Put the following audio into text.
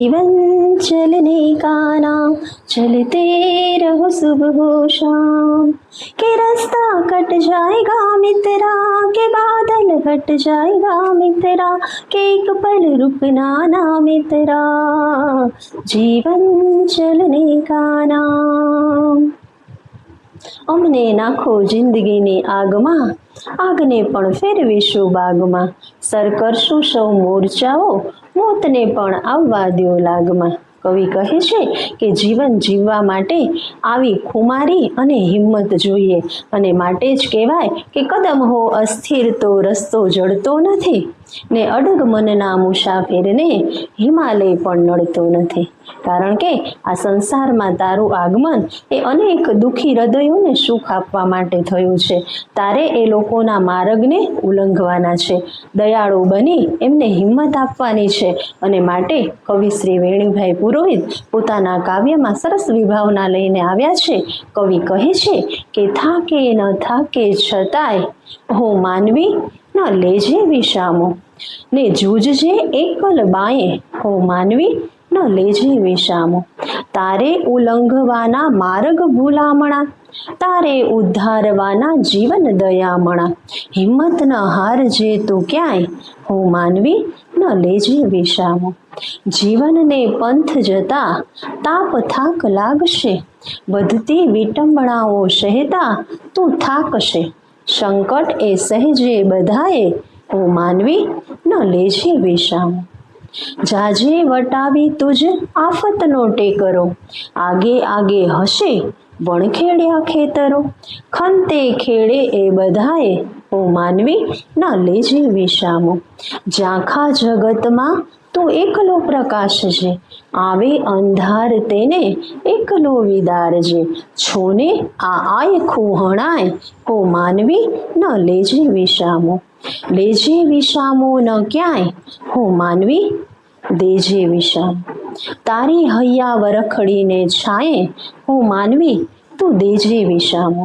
जीवन चलने का नाम, चलते रहो सुबह शाम। के रास्ता कट जाएगा मित्रा, के बादल हट जाएगा मित्रा, के एक पल रुकना ना मित्रा, जीवन चलने का नाम। अमने नाखो जिंदगीनी આગમાં, આગને પણ ફેરવીશું બાગમાં। સર કરશું સૌ મોરચાઓ, મોતને પણ આવવા દ્યો લાગમાં। કવિ કહે છે કે જીવન જીવવા માટે આવી ખુમારી અને હિંમત જોઈએ, અને માટે જ કહેવાય કે કદમ હો અસ્થિર તો રસ્તો જડતો નથી, ને અડગ મનના મુસાફિરને હિમાલય પણ નડતો નથી। કારણ કે આ સંસારમાં તારું આગમન એ અનેક દુઃખી હૃદયોને સુખ આપવા માટે થયું છે। તારે એ લોકોના માર્ગને ઉલ્લંઘવાના છે, દયાળુ બની એમને હિંમત આપવાની છે। અને માટે કવિ શ્રી વેણુભાઈ પુરોહિત પોતાના કાવ્યમાં સરસ વિભાવના લઈને આવ્યા છે। કવિ કહે છે કે થાકે ન થાકે છતાંય હો માનવી ન લેજે વિસામો, ને જૂજજે એકલ બાએ હો માનવી ન લેજે વિસામો। તારે ઉલ્લંઘવાના માર્ગ ભૂલામણા, તારે ઉદ્ધારવાના જીવન દયામણા, હિંમત ન હારજે તું ક્યાંય હો માનવી ન લેજે વિસામો। જીવનને પંથ જતા તાપ થાક લાગશે, વધતી વિટંબણાઓ સહેતા તું થાકશે, સંકટ એ સહેજે બધાએ હો માનવી ન લેજે વિસામો। જાજે વટાવી તુજ આફતનો ટેકરો, આગે આગે હશે વણખેડ્યા ખેતરો, ખંતે ખેડે એ બધાએ હો માનવી ન લેજે વિસામો। ઝાંખા જગતમાં તું એકલો પ્રકાશ છે, આવે અંધાર તેને એકલો વિદારજે, છોને આ આયખું હણાય હો માનવી ન લેજે વિસામો। લેજે વિસામો ન ક્યાંય હો માનવી દેજે વિસામો। તારી હૈયા વરખડીને છાંયે હો માનવી તું દેજે વિસામો।